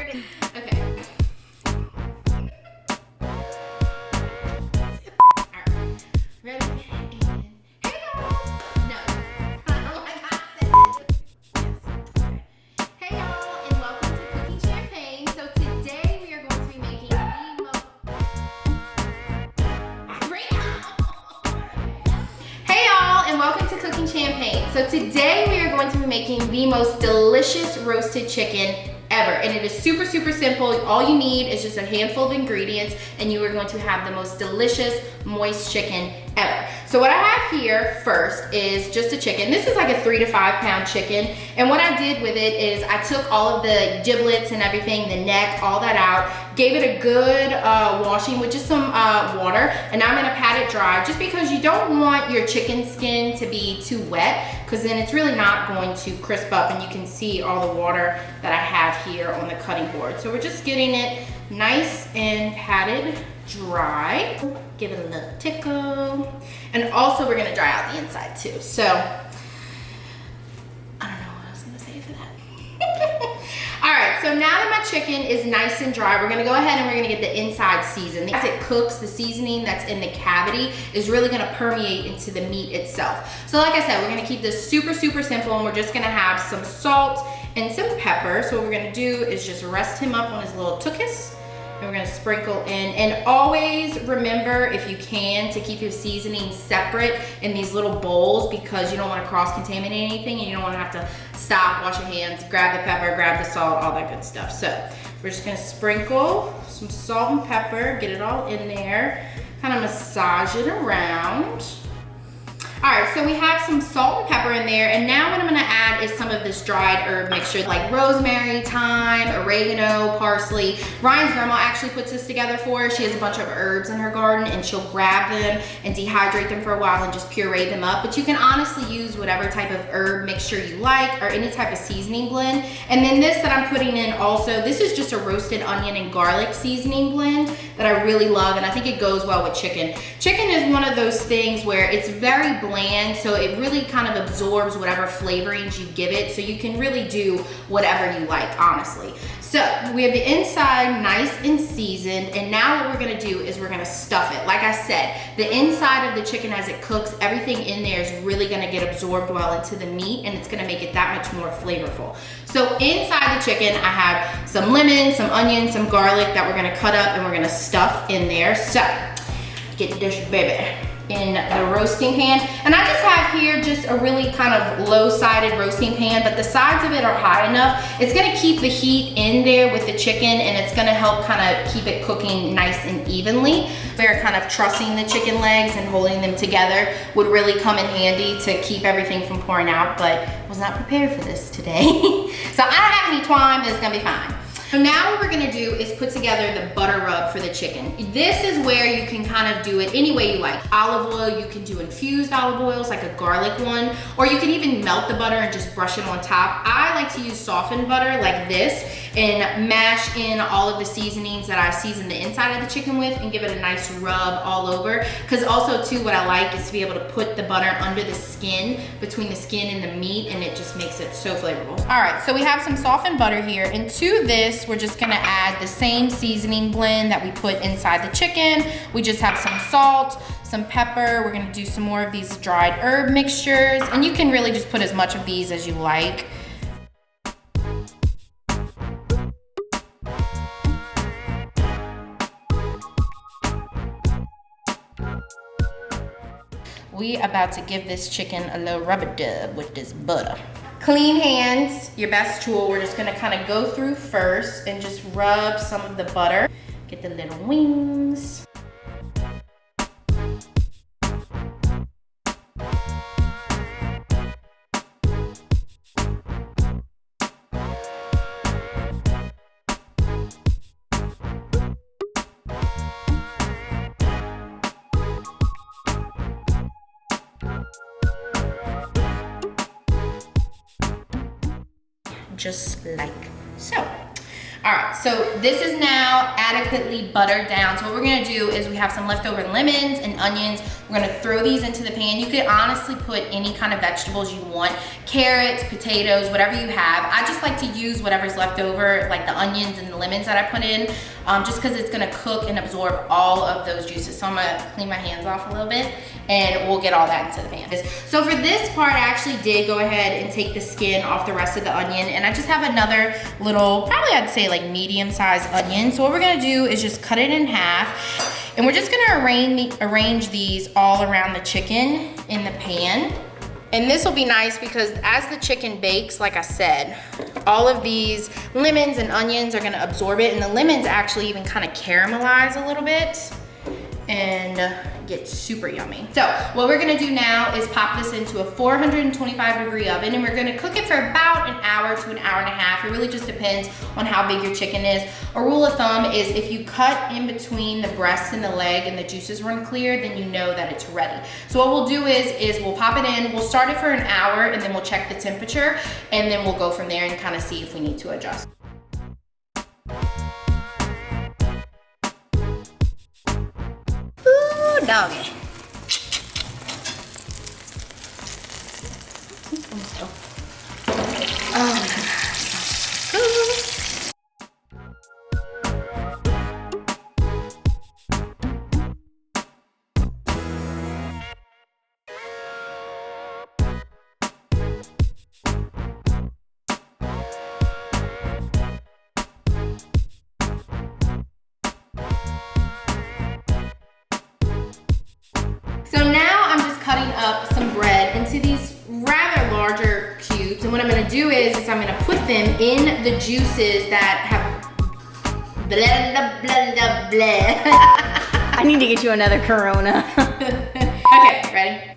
Okay. Ready? Hey y'all! No. Oh my God, I said that. Yes. Hey y'all, and welcome to Cooking Champagne. So today we are going to be making the most... Hey y'all, and welcome to Cooking Champagne. So today we are going to be making the most delicious roasted chicken ever, and it is super simple. All you need is just a handful of ingredients and you are going to have the most delicious moist chicken ever. So what I have here first is just a chicken. This is like a 3 to 5 pound chicken, and what I did with it is I took all of the giblets and everything, the neck, all that out, gave it a good washing with just some water, and now I'm gonna pat it dry, just because you don't want your chicken skin to be too wet, because then it's really not going to crisp up, and you can see all the water that I have here on the cutting board. So we're just getting it nice and patted dry. Give it a little tickle. And also we're gonna dry out the inside too. So, I don't know what I was gonna say for that. All right, so now that my chicken is nice and dry, we're gonna go ahead and we're gonna get the inside seasoned. As it cooks, the seasoning that's in the cavity is really gonna permeate into the meat itself. So like I said, we're gonna keep this super simple, and we're just gonna have some salt and some pepper. So what we're gonna do is just rest him up on his little tuchus, and we're gonna sprinkle in. And always remember, if you can, to keep your seasoning separate in these little bowls, because you don't wanna cross-contaminate anything, and you don't wanna have to stop, wash your hands, grab the pepper, grab the salt, all that good stuff. So we're just gonna sprinkle some salt and pepper, get it all in there, kind of massage it around. All right, so we have some salt and pepper in there, and now what I'm gonna add is some of this dried herb mixture, like rosemary, thyme, oregano, parsley. Ryan's grandma actually puts this together for her. She has a bunch of herbs in her garden, and she'll grab them and dehydrate them for a while and just puree them up. But you can honestly use whatever type of herb mixture you like, or any type of seasoning blend. And then this that I'm putting in also, this is just a roasted onion and garlic seasoning blend that I really love, and I think it goes well with chicken. Chicken is one of those things where it's very bland, so it really kind of absorbs whatever flavorings you give it, so you can really do whatever you like, honestly. So we have the inside nice and seasoned, and now what we're gonna do is we're gonna stuff it. Like I said, the inside of the chicken, as it cooks, everything in there is really gonna get absorbed well into the meat, and it's gonna make it that much more flavorful. So inside the chicken, I have some lemon, some onion, some garlic that we're gonna cut up and we're gonna stuff in there. So get this baby in the roasting pan. And I just have here just a really kind of low-sided roasting pan, but the sides of it are high enough. It's gonna keep the heat in there with the chicken, and it's gonna help kind of keep it cooking nice and evenly. We're kind of trussing the chicken legs and holding them together would really come in handy to keep everything from pouring out, but I was not prepared for this today. So I don't have any twine, but it's gonna be fine. So now what we're gonna do is put together the butter rub for the chicken. This is where you can kind of do it any way you like. Olive oil, you can do infused olive oils, like a garlic one, or you can even melt the butter and just brush it on top. I like to use softened butter like this and mash in all of the seasonings that I season the inside of the chicken with and give it a nice rub all over. Because also too, what I like is to be able to put the butter under the skin, between the skin and the meat, and it just makes it so flavorful. All right, so we have some softened butter here, and to this, we're just gonna add the same seasoning blend that we put inside the chicken. We just have some salt, some pepper. We're gonna do some more of these dried herb mixtures, and you can really just put as much of these as you like. We about to give this chicken a little rub-a-dub with this butter. Clean hands, your best tool. We're just gonna kind of go through first and just rub some of the butter. Get the little wings. Just like so. All right, so this is now adequately buttered down. So what we're gonna do is we have some leftover lemons and onions. We're gonna throw these into the pan. You could honestly put any kind of vegetables you want, carrots, potatoes, whatever you have. I just like to use whatever's left over, like the onions and the lemons that I put in, just because it's gonna cook and absorb all of those juices. So I'm gonna clean my hands off a little bit and we'll get all that into the pan. So for this part, I actually did go ahead and take the skin off the rest of the onion, and I just have another little, probably I'd say like medium-sized onion. So what we're gonna do is just cut it in half. And we're just gonna arrange these all around the chicken in the pan. And this will be nice because as the chicken bakes, like I said, all of these lemons and onions are gonna absorb it, and the lemons actually even kind of caramelize a little bit and get super yummy. So what we're gonna do now is pop this into a 425-degree oven, and we're gonna cook it for about an hour to an hour and a half. It really just depends on how big your chicken is. A rule of thumb is if you cut in between the breast and the leg and the juices run clear, then you know that it's ready. So what we'll do is we'll pop it in, we'll start it for an hour, and then we'll check the temperature, and then we'll go from there and kind of see if we need to adjust. Doggy. So now I'm just cutting up some bread into these rather larger cubes, and what I'm gonna do is I'm gonna put them in the juices that have blah, blah, blah, blah. I need to get you another Corona. Okay, ready?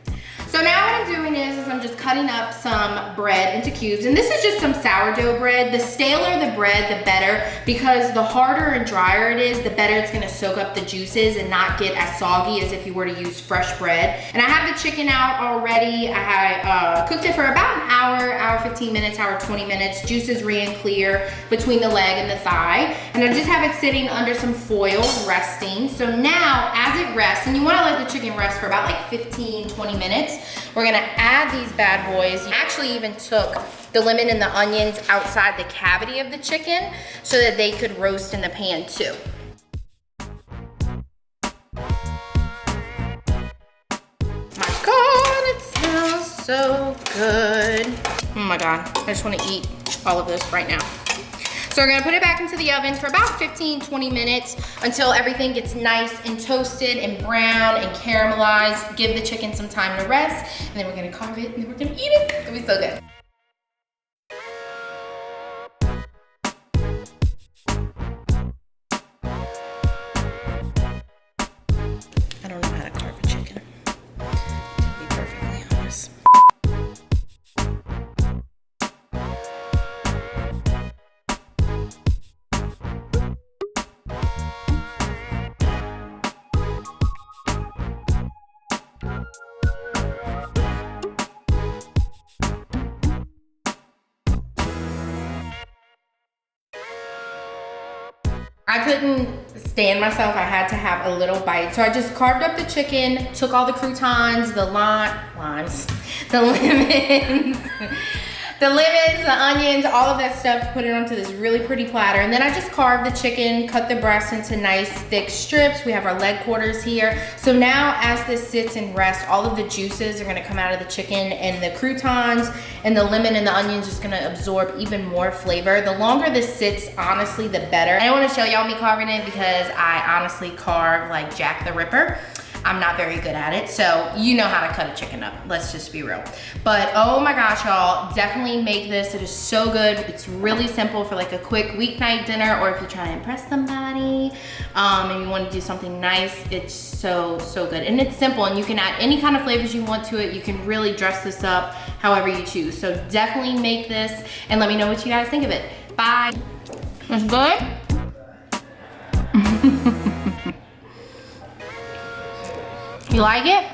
So now what I'm doing is I'm just cutting up some bread into cubes, and this is just some sourdough bread. The staler the bread, the better, because the harder and drier it is, the better it's gonna soak up the juices and not get as soggy as if you were to use fresh bread. And I have the chicken out already. I cooked it for about an hour, hour 15 minutes, hour 20 minutes. Juices ran clear between the leg and the thigh. And I just have it sitting under some foil, resting. So now, as it rests, and you wanna let the chicken rest for about like 15, 20 minutes, we're gonna add these bad boys. I actually even took the lemon and the onions outside the cavity of the chicken so that they could roast in the pan too. My God, it smells so good. Oh my God, I just wanna eat all of this right now. So we're gonna put it back into the oven for about 15, 20 minutes until everything gets nice and toasted and brown and caramelized. Give the chicken some time to rest, and then we're gonna carve it and then we're gonna eat it. It's gonna be so good. I don't know how to carve a chicken, to be perfectly honest. I couldn't stand myself. I had to have a little bite. So I just carved up the chicken, took all the croutons, the limes, the lemons, the onions, all of that stuff, put it onto this really pretty platter. And then I just carved the chicken, cut the breast into nice thick strips. We have our leg quarters here. So now as this sits and rests, all of the juices are gonna come out of the chicken, and the croutons and the lemon and the onions just gonna absorb even more flavor. The longer this sits, honestly, the better. I don't wanna show y'all me carving it because I honestly carve like Jack the Ripper. I'm not very good at it, so you know how to cut a chicken up. Let's just be real. But oh my gosh, y'all, definitely make this. It is so good. It's really simple for like a quick weeknight dinner, or if you're trying to impress somebody and you want to do something nice. It's so, so good. And it's simple, and you can add any kind of flavors you want to it. You can really dress this up however you choose. So definitely make this and let me know what you guys think of it. Bye. It's good? You like it?